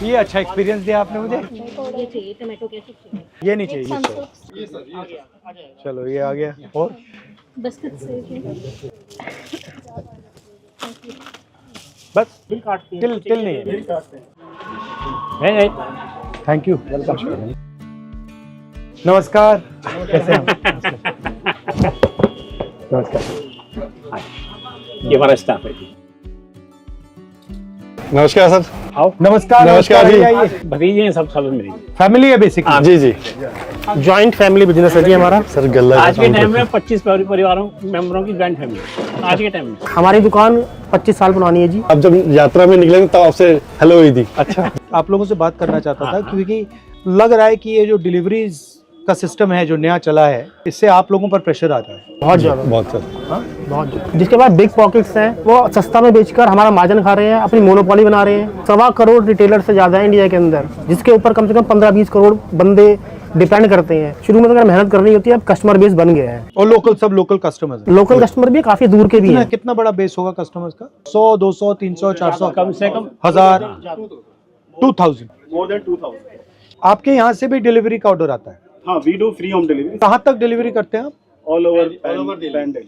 ये अच्छा एक्सपीरियंस दिया आपने मुझे। ये चाहिए टमाटो कैसे? ये नहीं चाहिए, ये चलो ये आ गया। और बिस्किट से बस बिल काटते हैं, तिल नहीं है। बिल काटते हैं। नहीं, थैंक यू, वेलकम। नमस्कार, कैसे हैं? नमस्कार। ये हमारा स्टाफ है। नमस्कार सर। आओ। नमस्कार। नमस्कार जी। आइए। भतीजे हैं सब मेरी। फैमिली है बेसिकली। जी जी। जॉइंट फैमिली बिजनेस है जी हमारा। सर गल्ला आज के टाइम में 25 परिवारों मेंबरों की जॉइंट फैमिली आज के टाइम में। हमारी दुकान 25 साल पुरानी है जी। अब जब यात्रा में निकले तब आपसे हेलो हुई थी। अच्छा, आप लोगों से बात करना चाहता था क्योंकि लग रहा है कि ये जो डिलीवरीज का सिस्टम है जो नया चला है, इससे आप लोगों पर प्रेशर आता है। बहुत ज्यादा, बहुत सर, बहुत ज्यादा। जिसके बाद बिग पॉकेट्स हैं, वो सस्ता में बेचकर हमारा मार्जिन खा रहे हैं, अपनी मोनोपोली बना रहे हैं। 1.25 करोड़ रिटेलर से ज्यादा है इंडिया के अंदर, जिसके ऊपर कम से कम 15-20 करोड़ बंदे डिपेंड करते हैं। शुरू में तो अगर मेहनत करनी होती है, अब कस्टमर बेस बन गया है। और सब लोकल कस्टमर्स हैं। लोकल कस्टमर भी काफी दूर के भी हैं। कितना बड़ा बेस होगा कस्टमर्स का? 100, 200, 300, 400, कम से कम 1000, 2000। More than 2000। आपके यहाँ से भी डिलीवरी का ऑर्डर आता है? हाँ, we do free home delivery. कहाँ तक डिलीवरी करते हैं आप? All over Delhi.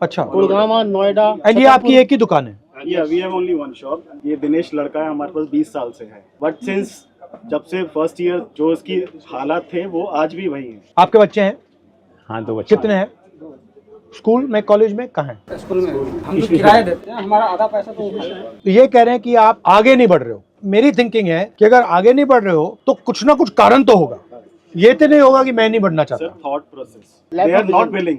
अच्छा, गुड़गांव, नोएडा। एंड ये आपकी एक ही दुकान है? Yeah, we have only one shop. ये दिनेश लड़का है, हमारे पास 20 साल से है। बट सिंस जब से फर्स्ट ईयर जो उसकी हालात थे वो आज भी वही है। आपके बच्चे हैं? हाँ, 2 बच्चे। कितने हैं? स्कूल में, कॉलेज में, कहाँ हैं? स्कूल में हम तो किराया देते हैं, हमारा आधा पैसा तो तो ये कह रहे हैं कि आप आगे नहीं बढ़ रहे हो। मेरी थिंकिंग है कि अगर आगे नहीं बढ़ रहे हो तो कुछ ना कुछ कारण तो होगा। ये तो नहीं होगा कि मैं नहीं बढ़ना चाहता। Sir, thought process. They are not willing.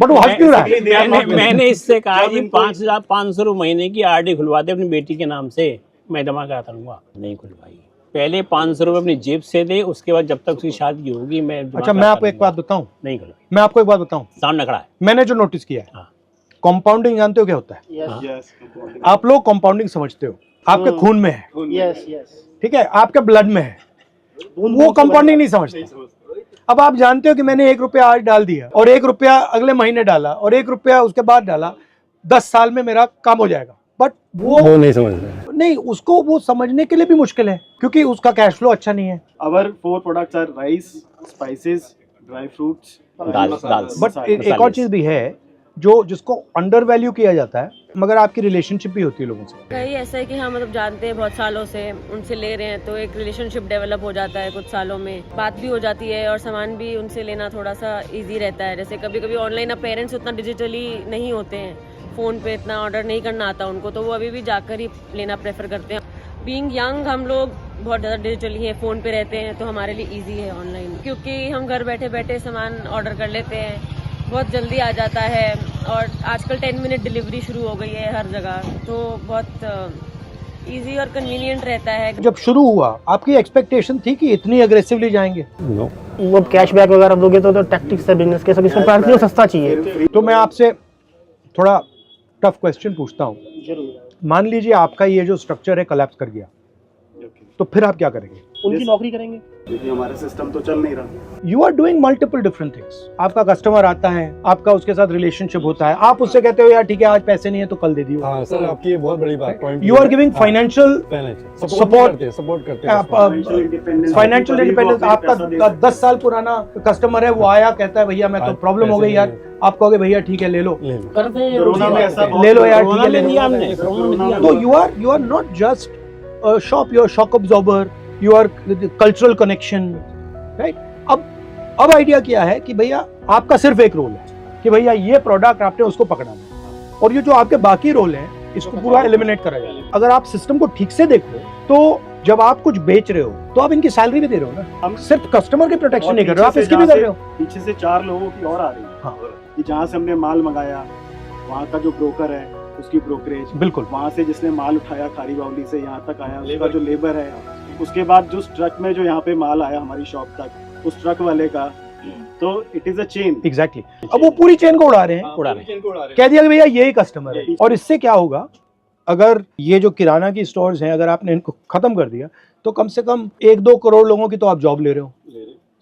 But वो हंस क्यों रहा है? मैंने इससे कहा कि 5,500 रुपये महीने की आरडी खुलवा दे अपनी बेटी के नाम से, मैं जमा कराता रहूंगा। नहीं खुलवाई। पहले 500 रुपये अपनी जेब से दे, उसके बाद जब तक उसकी शादी होगी मैं। अच्छा, मैं आपको एक बात बताऊं? नहीं खुलवाई। मैं आपको एक बात बताऊं, सामने खड़ा है। मैंने जो नोटिस किया है, कंपाउंडिंग जानते हो क्या होता है? Yes. आप लोग कंपाउंडिंग समझते हो, आपके खून में है, यस यस। ठीक है, आपके ब्लड में है, वो कंपाउंडिंग नहीं समझते। अब आप जानते हो कि मैंने 1 रुपया आज डाल दिया और 1 रुपया अगले महीने डाला और 1 रुपया उसके बाद डाला, 10 साल में मेरा काम हो जाएगा। बट वो नहीं समझ रहे। नहीं, उसको वो समझने के लिए भी मुश्किल है क्योंकि उसका कैश फ्लो अच्छा नहीं है। Our 4 products are rice, spices, dry fruits, dal. But एक और चीज भी है जिसको अंडर वैल्यू किया जाता है, मगर आपकी रिलेशनशिप भी होती है लोगों से। कहीं ऐसा है कि हाँ, मतलब जानते हैं बहुत सालों से, उनसे ले रहे हैं तो एक रिलेशनशिप डेवलप हो जाता है। कुछ सालों में बात भी हो जाती है और सामान भी उनसे लेना थोड़ा सा इजी रहता है। जैसे कभी कभी ऑनलाइन, अब पेरेंट्स उतना डिजिटली नहीं होते हैं, फ़ोन पे इतना ऑर्डर नहीं करना आता उनको, तो वो अभी भी जाकर ही लेना प्रेफर करते हैं। बीइंग यंग हम लोग बहुत ज़्यादा डिजिटली हैं, फ़ोन पे रहते हैं, तो हमारे लिए ईजी है ऑनलाइन, क्योंकि हम घर बैठे बैठे सामान ऑर्डर कर लेते हैं, बहुत जल्दी आ जाता है। और आजकल 10 मिनट डिलीवरी शुरू हो गई है हर जगह, तो बहुत इजी और कन्वीनियंट रहता है। जब शुरू हुआ आपकी एक्सपेक्टेशन थी कि इतनी अग्रेसिवली जाएंगे? वो कैशबैक वगैरह दोगे तो टैक्टिक्स है बिजनेस के, सब इसमें प्राइस सस्ता चाहिए। तो मैं आपसे थोड़ा टफ क्वेश्चन पूछता हूँ। मान लीजिए आपका ये जो स्ट्रक्चर है कोलैप्स कर गया, तो फिर आप क्या करेंगे? उनकी नौकरी करेंगे, क्योंकि हमारा सिस्टम तो चल नहीं रहा। You are doing multiple different things. आपका कस्टमर आता है, आपका उसके साथ रिलेशनशिप होता है, आप उससे कहते हो यार ठीक है आज पैसे नहीं है तो कल दे दियो। हाँ सर, आपकी ये बहुत बड़ी बात point. You are giving financial support करते फाइनेंशियल इंडिपेंडेंस। आपका 10 साल पुराना कस्टमर है, वो आया कहता है भैया मैं तो प्रॉब्लम हो गई यार, आप कहोगे भैया ठीक है ले लो, ले लो यार ठीक है ले लो। तो you are not just shop, you are shock absorber, you are cultural connection, right? अब आइडिया क्या है कि भैया आपका सिर्फ एक रोल है कि भैया ये प्रोडक्ट आपने उसको पकड़ाना है, और ये जो आपके बाकी रोल हैं इसको पूरा एलिमिनेट करा जाए। अगर आप सिस्टम को ठीक से देखो तो जब आप कुछ बेच रहे हो तो आप इनकी सैलरी भी दे रहे हो ना, हम सिर्फ कस्टमर की प्रोटेक्शन नहीं कर रहे हो, आप इसकी भी कर रहे हो। पीछे से 4 लोगों की और आ रही है। हाँ। कि जहाँ से हमने माल मंगाया वहाँ का जो ब्रोकर है उसकी ब्रोकरेज, बिल्कुल, वहाँ से जिसने माल उठाया खारी बावली से यहाँ तक आया उसका जो लेबर है, उसके बाद जो ट्रक में जो यहाँ पे माल आया हमारी शॉप तक उस ट्रक वाले का, तो it is a chain. Exactly. अब वो पूरी चेन को उड़ा रहे हैं, कह दिया कि भैया यही कस्टमर है। और इससे क्या होगा, अगर ये जो किराना की स्टोर्स हैं अगर आपने इनको खत्म कर दिया तो कम से कम 1-2 करोड़ लोगों की तो आप जॉब ले रहे हो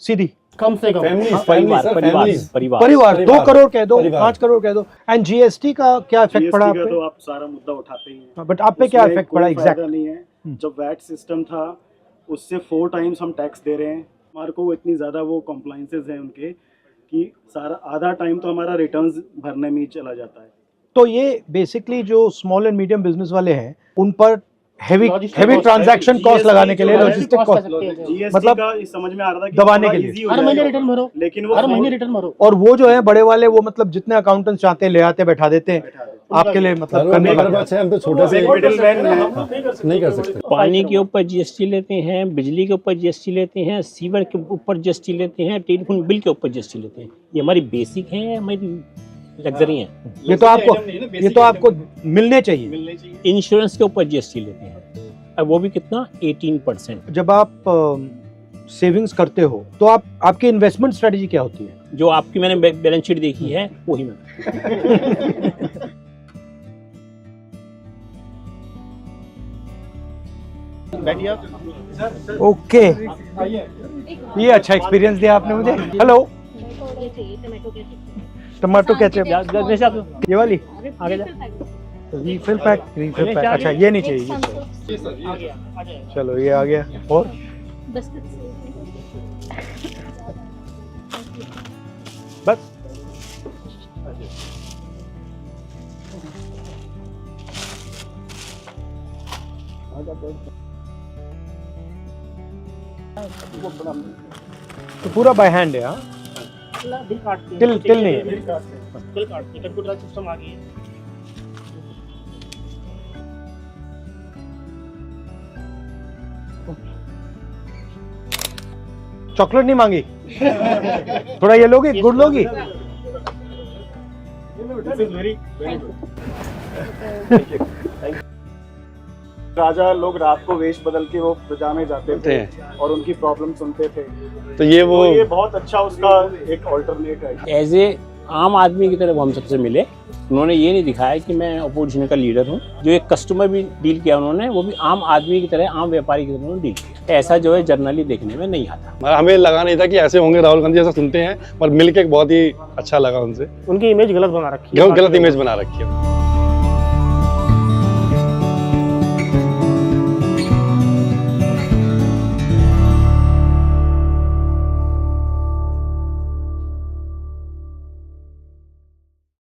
सीधी, कम से कम परिवार 2 करोड़ कह दो, 5 करोड़ कह दो। एंड जीएसटी का क्या इफेक्ट पड़ा आप पे? तो आप सारा मुद्दा उठाते हैं, बट आप पे क्या इफेक्ट पड़ा एग्जैक्ट? नहीं है जब वैट सिस्टम था उससे 4 टाइम्स हम टैक्स दे रहे हैं। हमारे को इतनी ज़्यादा वो कॉम्प्लाइंसेस हैं उनके कि सारा आधा टाइम तो हमारा रिटर्न्स भरने में ही चला जाता है। तो ये बेसिकली जो स्मॉल एंड मीडियम बिजनेस वाले हैं उन पर हेवी ट्रांजैक्शन कॉस्ट लगाने के लिए लॉजिस्टिक कॉस्ट मतलब का समझ में आ रहा था कि दबाने के लिए हर महीने रिटर्न भरो, लेकिन वो हर महीने रिटर्न भरो। और वो जो है बड़े वाले वो मतलब जितने अकाउंटेंट्स चाहते हैं ले आते बैठा देते हैं आपके लिए मतलब करने लग जाते हैं। हम तो छोटे से मिडिलमैन है, नहीं कर सकते। पानी के ऊपर जीएसटी लेते हैं, बिजली के ऊपर जीएसटी लेते हैं, सीवर के ऊपर जीएसटी लेते हैं, टेलीफोन बिल के ऊपर जीएसटी लेते हैं। ये हमारी बेसिक है, हमारी लग्जरी है। ये तो आपको मिलने चाहिए। इंश्योरेंस के ऊपर जीएसटी लेते हैं, अब वो भी कितना 18%। जब आप सेविंग्स करते हो तो आपकी इन्वेस्टमेंट स्ट्रेटजी क्या होती है? जो आपकी मैंने बैलेंस शीट देखी है वही मैं ओके, ये अच्छा एक्सपीरियंस दिया आपने मुझे। हेलो, ये चाहिए टमाटो केचप। टमाटो केचप ये वाली आगे जा। रीफिल पैक अच्छा ये नहीं चाहिए, ये चाहिए। चलो ये आ गया। और बिस्किट सेव। बस तो पूरा बाय हैंड है। हाँ, तिल नहीं है। कंप्यूटर सिस्टम आ गई है। चॉकलेट नहीं मांगी? थोड़ा ये लोगी, गुड़ लोगी? राजा लोग रात को वेश बदल के वो प्रजा में जाते थे और उनकी प्रॉब्लम सुनते थे, तो ये वो ये बहुत अच्छा उसका एक ऑल्टरनेट है। एज ए आम आदमी की तरह वो हम सबसे मिले। उन्होंने ये नहीं दिखाया कि मैं अपोजिशन का लीडर हूँ। जो एक कस्टमर भी डील किया उन्होंने, वो भी आम आदमी की तरह, आम व्यापारी की तरह उन्होंने डील किया। ऐसा जो है जर्नली देखने में नहीं आता। हमें लगा नहीं था कि ऐसे होंगे राहुल गांधी, ऐसा सुनते हैं, पर मिलके बहुत ही अच्छा लगा उनसे। उनकी इमेज गलत बना रखी है, गलत इमेज बना रखी है।